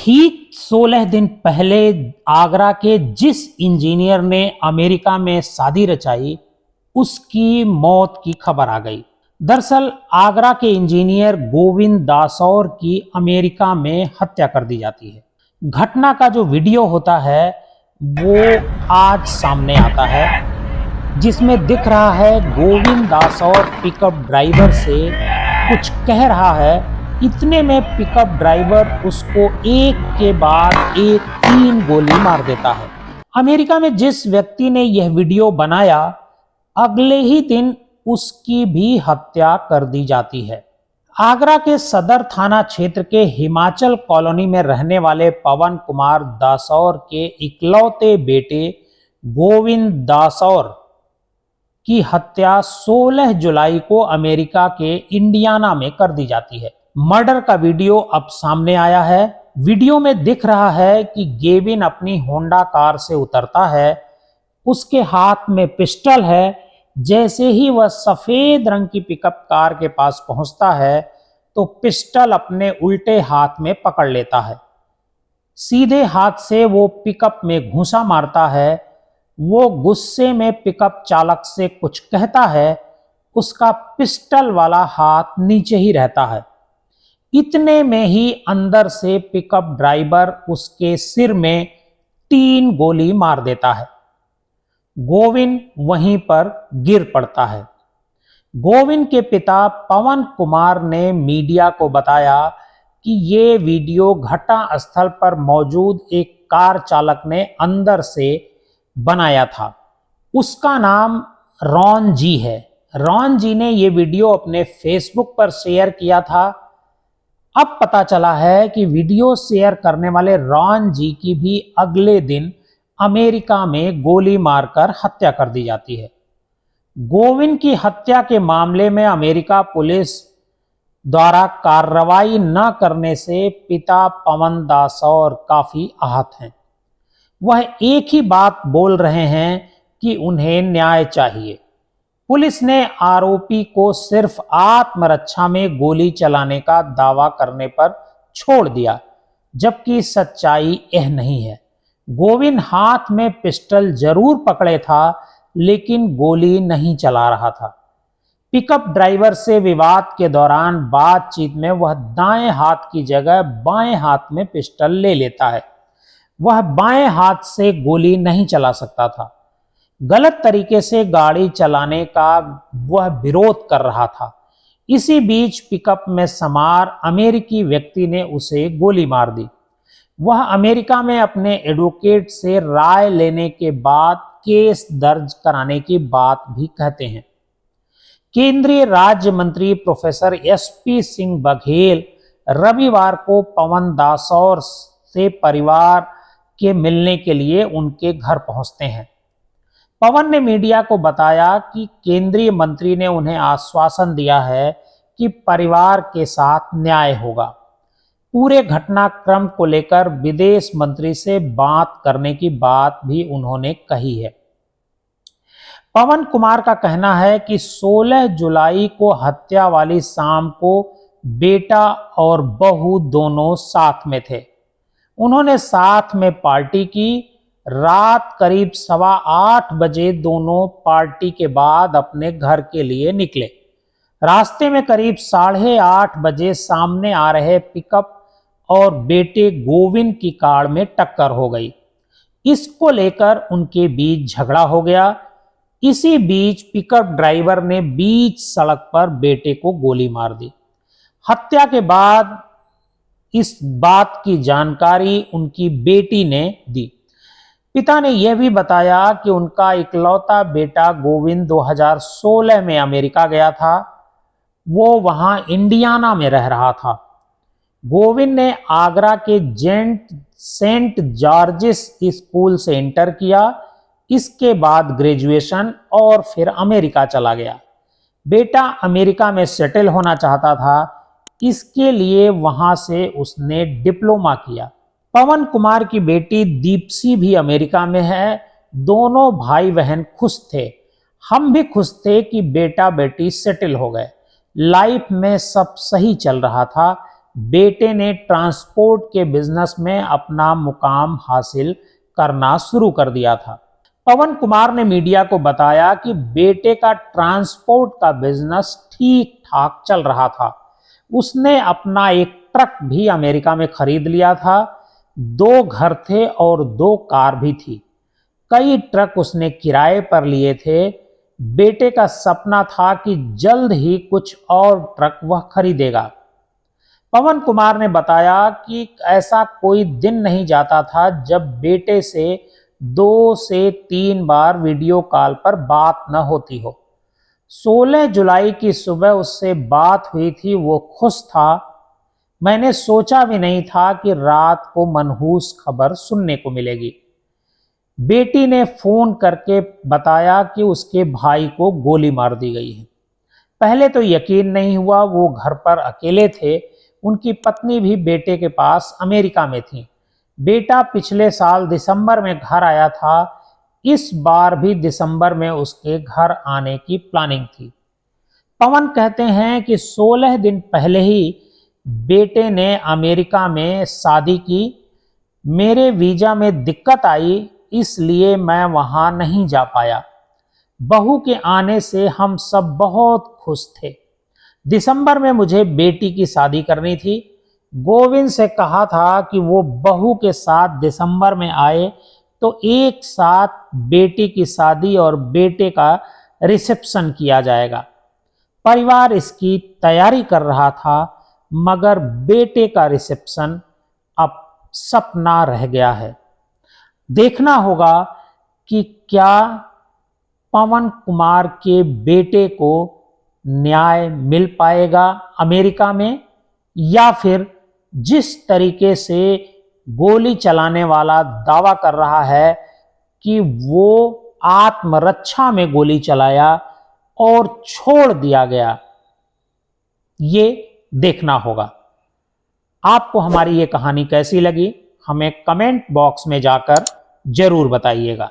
ठीक 16 दिन पहले आगरा के जिस इंजीनियर ने अमेरिका में शादी रचाई, उसकी मौत की खबर आ गई। दरअसल आगरा के इंजीनियर गोविंद दासौर की अमेरिका में हत्या कर दी जाती है। घटना का जो वीडियो होता है वो आज सामने आता है, जिसमें दिख रहा है गोविंद दासौर पिकअप ड्राइवर से कुछ कह रहा है। इतने में पिकअप ड्राइवर उसको एक के बाद एक 3 गोली मार देता है। अमेरिका में जिस व्यक्ति ने यह वीडियो बनाया, अगले ही दिन उसकी भी हत्या कर दी जाती है। आगरा के सदर थाना क्षेत्र के हिमाचल कॉलोनी में रहने वाले पवन कुमार दासौर के इकलौते बेटे गोविंद दासौर की हत्या 16 जुलाई को अमेरिका के इंडियाना में कर दी जाती है। मर्डर का वीडियो अब सामने आया है। वीडियो में दिख रहा है कि गेविन अपनी होंडा कार से उतरता है, उसके हाथ में पिस्टल है। जैसे ही वह सफेद रंग की पिकअप कार के पास पहुंचता है तो पिस्टल अपने उल्टे हाथ में पकड़ लेता है। सीधे हाथ से वो पिकअप में घूंसा मारता है। वो गुस्से में पिकअप चालक से कुछ कहता है, उसका पिस्टल वाला हाथ नीचे ही रहता है। इतने में ही अंदर से पिकअप ड्राइवर उसके सिर में 3 गोली मार देता है। गोविंद वहीं पर गिर पड़ता है। गोविंद के पिता पवन कुमार ने मीडिया को बताया कि ये वीडियो घटना स्थल पर मौजूद एक कार चालक ने अंदर से बनाया था। उसका नाम रॉन जी है। रॉन जी ने ये वीडियो अपने फेसबुक पर शेयर किया था। अब पता चला है कि वीडियो शेयर करने वाले रॉन जी की भी अगले दिन अमेरिका में गोली मारकर हत्या कर दी जाती है। गोविंद की हत्या के मामले में अमेरिका पुलिस द्वारा कार्रवाई न करने से पिता पवन दासौर काफी आहत हैं। वह एक ही बात बोल रहे हैं कि उन्हें न्याय चाहिए। पुलिस ने आरोपी को सिर्फ आत्मरक्षा में गोली चलाने का दावा करने पर छोड़ दिया, जबकि सच्चाई यह नहीं है। गोविंद हाथ में पिस्टल जरूर पकड़े था, लेकिन गोली नहीं चला रहा था। पिकअप ड्राइवर से विवाद के दौरान बातचीत में वह दाएं हाथ की जगह बाएं हाथ में पिस्टल ले लेता है। वह बाएं हाथ से गोली नहीं चला सकता था। गलत तरीके से गाड़ी चलाने का वह विरोध कर रहा था। इसी बीच पिकअप में सवार अमेरिकी व्यक्ति ने उसे गोली मार दी। वह अमेरिका में अपने एडवोकेट से राय लेने के बाद केस दर्ज कराने की बात भी कहते हैं। केंद्रीय राज्य मंत्री प्रोफेसर एसपी सिंह बघेल रविवार को पवन दासौर से परिवार के मिलने के लिए उनके घर पहुंचते हैं। पवन ने मीडिया को बताया कि केंद्रीय मंत्री ने उन्हें आश्वासन दिया है कि परिवार के साथ न्याय होगा। पूरे घटनाक्रम को लेकर विदेश मंत्री से बात करने की बात भी उन्होंने कही है। पवन कुमार का कहना है कि 16 जुलाई को हत्या वाली शाम को बेटा और बहू दोनों साथ में थे। उन्होंने साथ में पार्टी की। रात करीब 8:15 बजे दोनों पार्टी के बाद अपने घर के लिए निकले। रास्ते में करीब 8:30 बजे सामने आ रहे पिकअप और बेटे गोविंद की कार में टक्कर हो गई। इसको लेकर उनके बीच झगड़ा हो गया। इसी बीच पिकअप ड्राइवर ने बीच सड़क पर बेटे को गोली मार दी। हत्या के बाद इस बात की जानकारी उनकी बेटी ने दी। पिता ने यह भी बताया कि उनका इकलौता बेटा गोविंद 2016 में अमेरिका गया था। वो वहां इंडियाना में रह रहा था। गोविंद ने आगरा के सेंट जॉर्जिस स्कूल से इंटर किया। इसके बाद ग्रेजुएशन और फिर अमेरिका चला गया। बेटा अमेरिका में सेटल होना चाहता था, इसके लिए वहां से उसने डिप्लोमा किया। पवन कुमार की बेटी दीप्सी भी अमेरिका में है। दोनों भाई बहन खुश थे। हम भी खुश थे कि बेटा बेटी सेटल हो गए। लाइफ में सब सही चल रहा था। बेटे ने ट्रांसपोर्ट के बिजनेस में अपना मुकाम हासिल करना शुरू कर दिया था। पवन कुमार ने मीडिया को बताया कि बेटे का ट्रांसपोर्ट का बिजनेस ठीक ठाक चल रहा था। उसने अपना एक ट्रक भी अमेरिका में खरीद लिया था। 2 घर थे और 2 कार भी थी। कई ट्रक उसने किराए पर लिए थे। बेटे का सपना था कि जल्द ही कुछ और ट्रक वह खरीदेगा। पवन कुमार ने बताया कि ऐसा कोई दिन नहीं जाता था जब बेटे से 2 से 3 बार वीडियो कॉल पर बात न होती हो। 16 जुलाई की सुबह उससे बात हुई थी, वो खुश था। मैंने सोचा भी नहीं था कि रात को मनहूस खबर सुनने को मिलेगी। बेटी ने फोन करके बताया कि उसके भाई को गोली मार दी गई है। पहले तो यकीन नहीं हुआ, वो घर पर अकेले थे। उनकी पत्नी भी बेटे के पास अमेरिका में थी। बेटा पिछले साल दिसंबर में घर आया था। इस बार भी दिसंबर में उसके घर आने की प्लानिंग थी। पवन कहते हैं कि 16 दिन पहले ही बेटे ने अमेरिका में शादी की। मेरे वीजा में दिक्कत आई, इसलिए मैं वहां नहीं जा पाया। बहू के आने से हम सब बहुत खुश थे। दिसंबर में मुझे बेटी की शादी करनी थी। गोविंद से कहा था कि वो बहू के साथ दिसंबर में आए तो एक साथ बेटी की शादी और बेटे का रिसेप्शन किया जाएगा। परिवार इसकी तैयारी कर रहा था, मगर बेटे का रिसेप्शन अब सपना रह गया है। देखना होगा कि क्या पवन कुमार के बेटे को न्याय मिल पाएगा अमेरिका में, या फिर जिस तरीके से गोली चलाने वाला दावा कर रहा है कि वो आत्मरक्षा में गोली चलाया और छोड़ दिया गया, ये देखना होगा। आपको हमारी ये कहानी कैसी लगी, हमें कमेंट बॉक्स में जाकर जरूर बताइएगा।